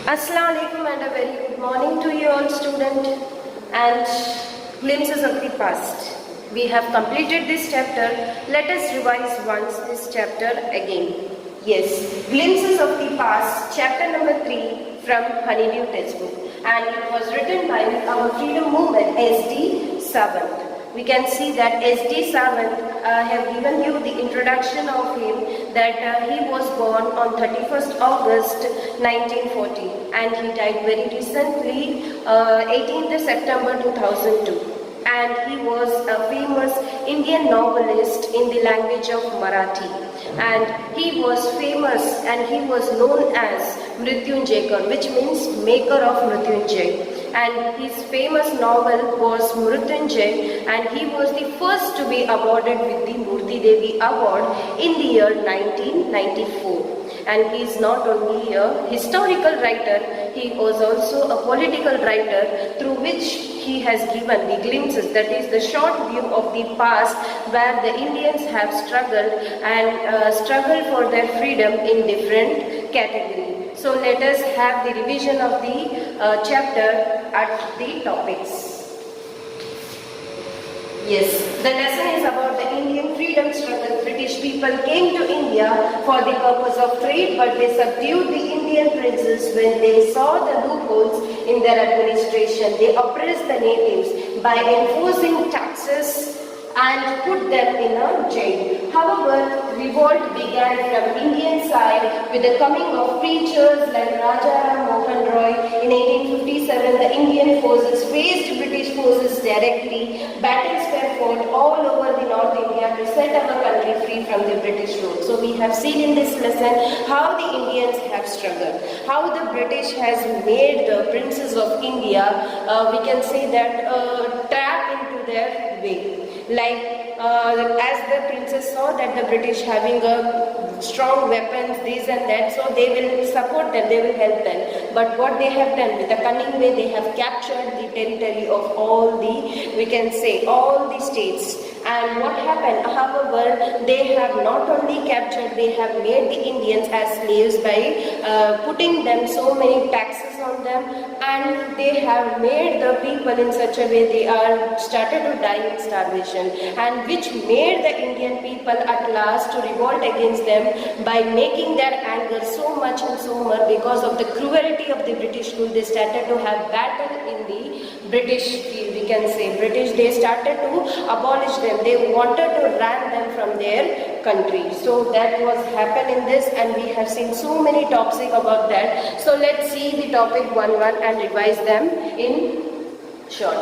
Assalamu alaikum and a very good morning to you all student and glimpses of the past. We have completed this chapter. Let us revise once this chapter again. Yes, glimpses of the past, chapter number 3 from Honeydew textbook, and it was written by our freedom movement S.D. Sawant. We can see that S.D. Sawant have given you the introduction of him, that he was born on 31st August 1940 and he died very recently 18th September 2002. And he was a famous Indian novelist in the language of Marathi, and he was famous and he was known as Mrityunjay, which means maker of Mrityunjay. And his famous novel was Mrityunjay, and he was the first to be awarded with the Murti Devi Award in the year 1994. And he is not only a historical writer, he was also a political writer through which he has given the glimpses, that is the short view of the past where the Indians have struggled and struggled for their freedom in different categories. So let us have the revision of the chapter at the topics. Yes, the lesson is about the Indian freedom struggle. British people came to India for the purpose of trade, but they subdued the Indian princes when they saw the loopholes in their administration. They oppressed the natives by enforcing taxes and put them in a jail. However, revolt began from Indian side with the coming of preachers like Raja Ram Mohan Roy. In 1857, the Indian forces faced British forces directly. Battles were fought all over the North India to set our country free from the British rule. So we have seen in this lesson how the Indians have struggled, how the British has made the princes of India, we can say that, tap into their way. Like as the princes saw that the British having a strong weapons, this and that, so they will support them, they will help them. But what they have done with a cunning way, they have captured the territory of all the, we can say, all the states. And what happened? However, they have not only captured, they have made the Indians as slaves by putting them so many taxes on them, and they have made the people in such a way they are started to die in starvation, and which made the Indian people at last to revolt against them by making their anger so much and so much because of the cruelty of the British rule. They started to have battle in the British field, we can say. British, they started to abolish them. They wanted to ran them from their country. So that was happened in this, and we have seen so many topics about that. So let's see the topic one and revise them in short.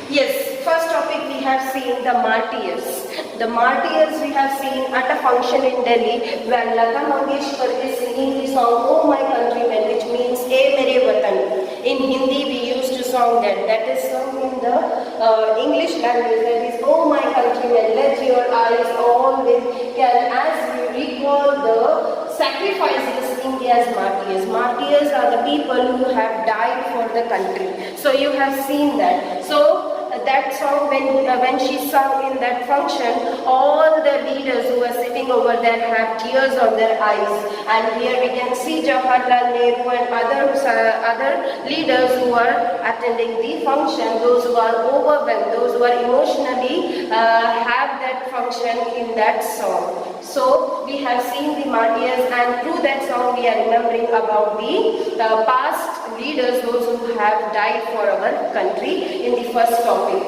Yes, first topic we have seen the martyrs. The martyrs we have seen at a function in Delhi where Lata Mangeshkar is singing the song Oh My Countrymen, which means E Mere Watan. In Hindi we used to song that. That is sung in the English language, that is Oh My Countrymen, let your eyes always can, as we recall the sacrifices India's martyrs. Martyrs are the people who have died for the country. So you have seen that. So that song, when she sung in that function, all the leaders who were sitting over there have tears on their eyes. And here we can see Jawaharlal Nehru and other leaders who are attending the function, those who are overwhelmed, those who are emotionally have that function in that song. So we have seen the martyrs, and through that song we are remembering about the past leaders, those who have died for our country in the first topic.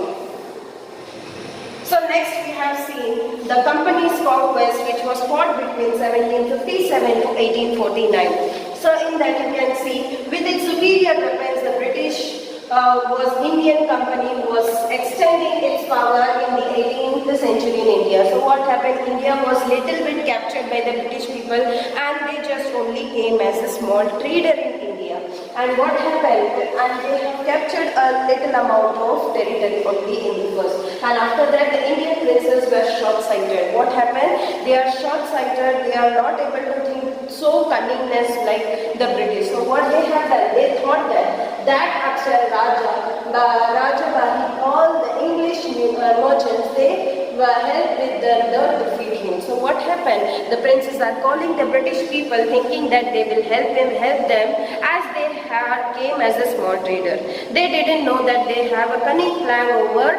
So next we have seen the company's conquest, which was fought between 1757 to 1849. So in that you can see, with its superior weapons, the British Indian company was extending its power in the 18th century in India. So what happened? India was little bit captured by the British people, and they just only came as a small trader in India. And what happened? And they have captured a little amount of territory only in the first. And after that, the Indian princes were short-sighted. What happened? They are short-sighted. They are not able to think so cunningness like the British. So what they have done? They thought that Akshar Raja Bahi, all the English merchants, they help with the defeat him. So what happened? The princes are calling the British people, thinking that they will help them, as they came as a small trader. They didn't know that they have a cunning plan over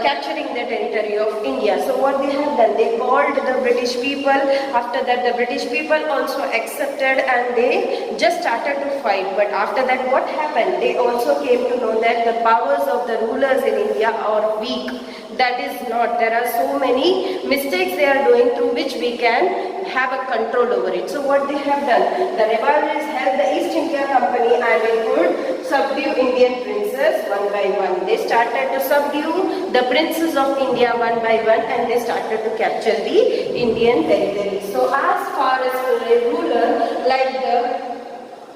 capturing the territory of India. So what they have done? They called the British people. After that, the British people also accepted, and they just started to fight. But after that, what happened? They also came to know that the powers of the rulers in India are weak. That is not. There are so many mistakes they are doing through which we can have a control over it. So what they have done? The rebellions helped the East India Company, and it could subdue Indian princes one by one. They started to subdue the princes of India one by one, and they started to capture the Indian territory. So as far as a ruler like the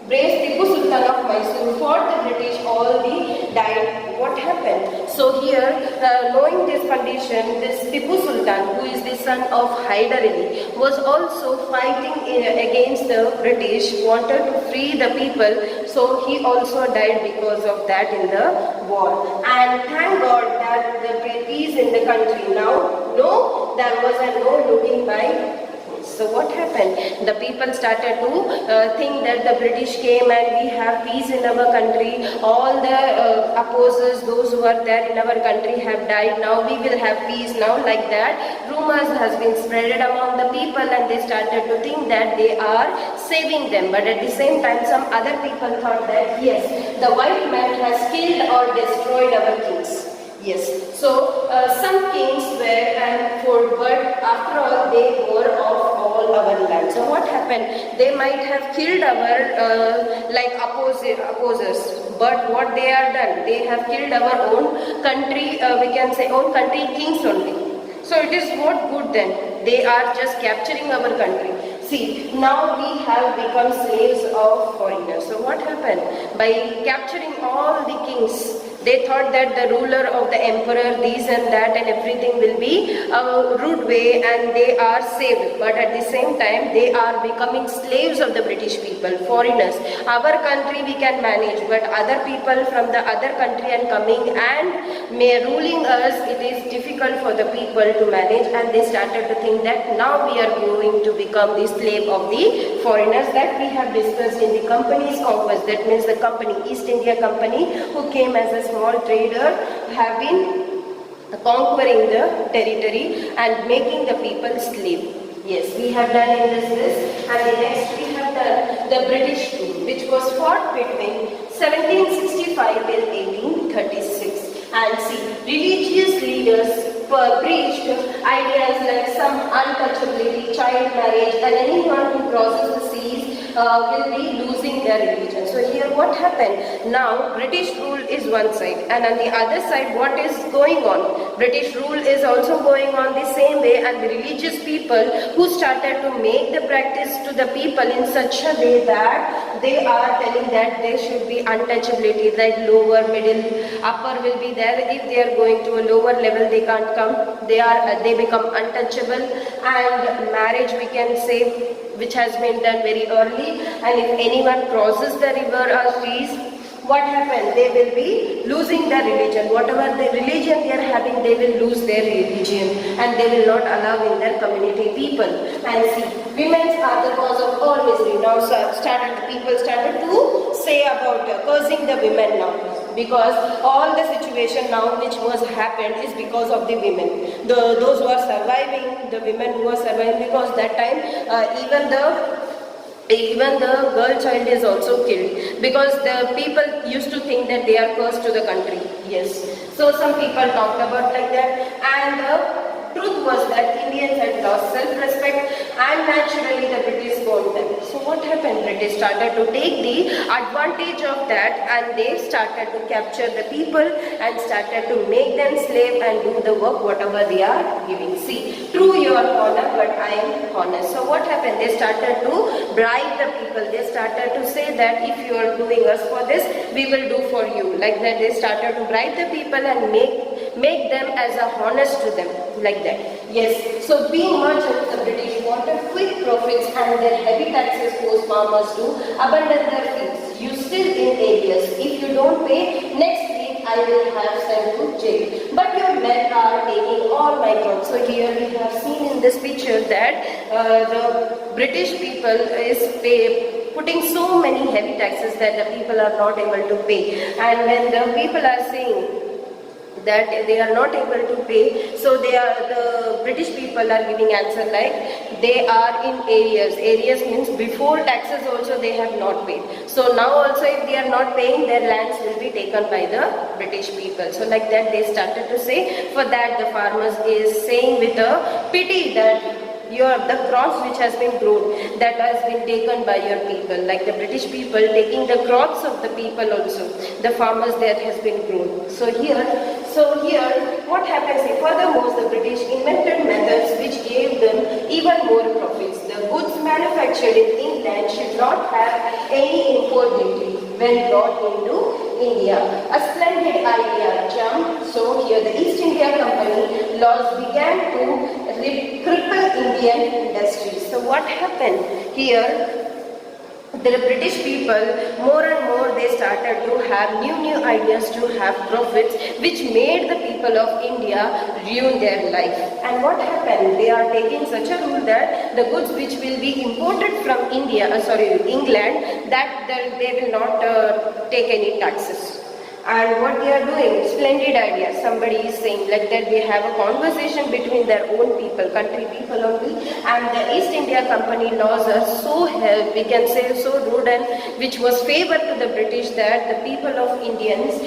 brave Tipu Sultan of Mysore fought the British, all the died. What happened? So here, knowing this condition, this Tipu Sultan, who is the son of Hyder Ali, was also fighting against the British, wanted to free the people, so he also died because of that in the war. And thank God that the peace in the country now. No, there was no looting by. So what happened? The people started to think that the British came and we have peace in our country. All the opposers, those who are there in our country have died. Now we will have peace now, like that. Rumors has been spreaded among the people, and they started to think that they are saving them. But at the same time, some other people thought that yes, the white man has killed or destroyed our kings. Yes, so some kings were and for, but after all they were of all our land. So what happened? They might have killed our like opposers, but what they are done? They have killed our own country. We can say own country kings only. So it is what good then? They are just capturing our country. See, now we have become slaves of foreigners. So what happened? By capturing all the kings, they thought that the ruler of the emperor, these and that and everything will be a rude way, and they are saved. But at the same time, they are becoming slaves of the British people, foreigners. Our country we can manage, but other people from the other country and coming and ruling us, it is difficult for the people to manage, and they started to think that now we are going to become the slave of the foreigners that we have discussed in the company's conquest. That means the company, East India Company, who came as a small trader, have been conquering the territory and making the people slave. Yes, we have done in this, and the next we have done the British rule, which was fought between 1765 till 1836. And see, religious leaders preached ideas like some untouchability, child marriage, and anyone who crosses the seas will be losing their religion. So here what happened? Now British rule is one side, and on the other side what is going on? British rule is also going on the same way, and the religious people who started to make the practice to the people in such a way that they are telling that there should be untouchability, like lower, middle, upper will be there. If they are going to a lower level, they can't come. They become untouchable. And marriage, we can say, which has been done very early, and if anyone crosses the river or seas, what happens? They will be losing their religion. Whatever the religion they are having, they will lose their religion, and they will not allow in their community people. And see, women are the cause of all misery. Now people started to say about cursing the women now. Because all the situation now which was happened is because of the women. Those who are surviving, the women who are surviving, because that time even the girl child is also killed, because the people used to think that they are cursed to the country. Yes. So some people talked about like that, and the truth was that Indians had lost self-respect, and naturally the British scorned them. So what happened? British started to take the advantage of that, and they started to capture the people and started to make them slave and do the work whatever they are giving. See, true you are honor, but I am honest. So what happened? They started to bribe the people. They started to say that if you are doing us for this, we will do for you. Like that, they started to bribe the people and make them as a honest to them, like that. Yes, so being merchants, the British wanted quick profits, and their heavy taxes forced farmers to abandon their fields. You still in areas. If you don't pay, next week I will have sent to jail. but your men are taking all my crops. So here we have seen in this picture that the British people is putting so many heavy taxes that the people are not able to pay. And when the people are saying that they are not able to pay, so the British people are giving answer like they are in areas means before taxes also they have not paid, so now also if they are not paying, their lands will be taken by the British people. So like that they started to say. For that the farmers is saying with a pity that the crops which has been grown, that has been taken by your people, like the British people taking the crops of the people also, the farmers that has been grown. So here what happens is, furthermore the British invented methods which gave them even more profits. The goods manufactured in England should not have any import duty when brought into India. A splendid idea jumped. So here the East India Company laws began to cripple Indian industries. So what happened here? The British people more and more they started to have new ideas to have profits, which made the people of India ruin their life. And what happened? They are taking such a rule that the goods which will be imported from England, that they will not take any taxes. And what they are doing, splendid idea. Somebody is saying like that they have a conversation between their own people, country people only, and the East India Company laws are so, we can say, so rude, and which was favored to the British, that the people of Indians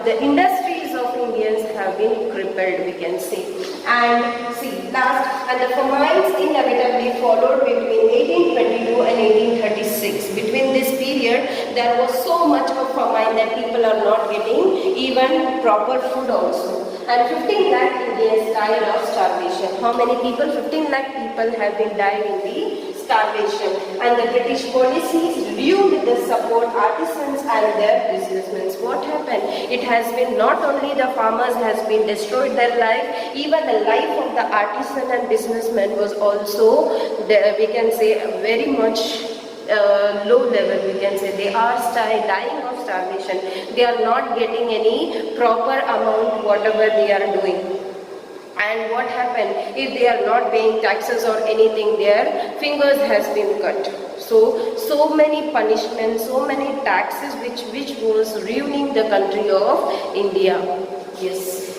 the industries of Indians have been crippled, we can say. And see, and the famines inevitably followed between 1822 and 1836. Between this period, there was so much of famine that people are not getting even proper food also. And 15 lakh Indians died of starvation. How many people? 15 lakh people have been died in the starvation. And the British policies ruined the support artisans and their businessmen. What happened? It has been not only the farmers has been destroyed their life, even the life of the artisan and businessman was also, we can say, very much low level, we can say. They are dying of starvation. They are not getting any proper amount whatever they are doing. And what happened? If they are not paying taxes or anything, their fingers has been cut. So many punishments, so many taxes which was ruining the country of India. Yes.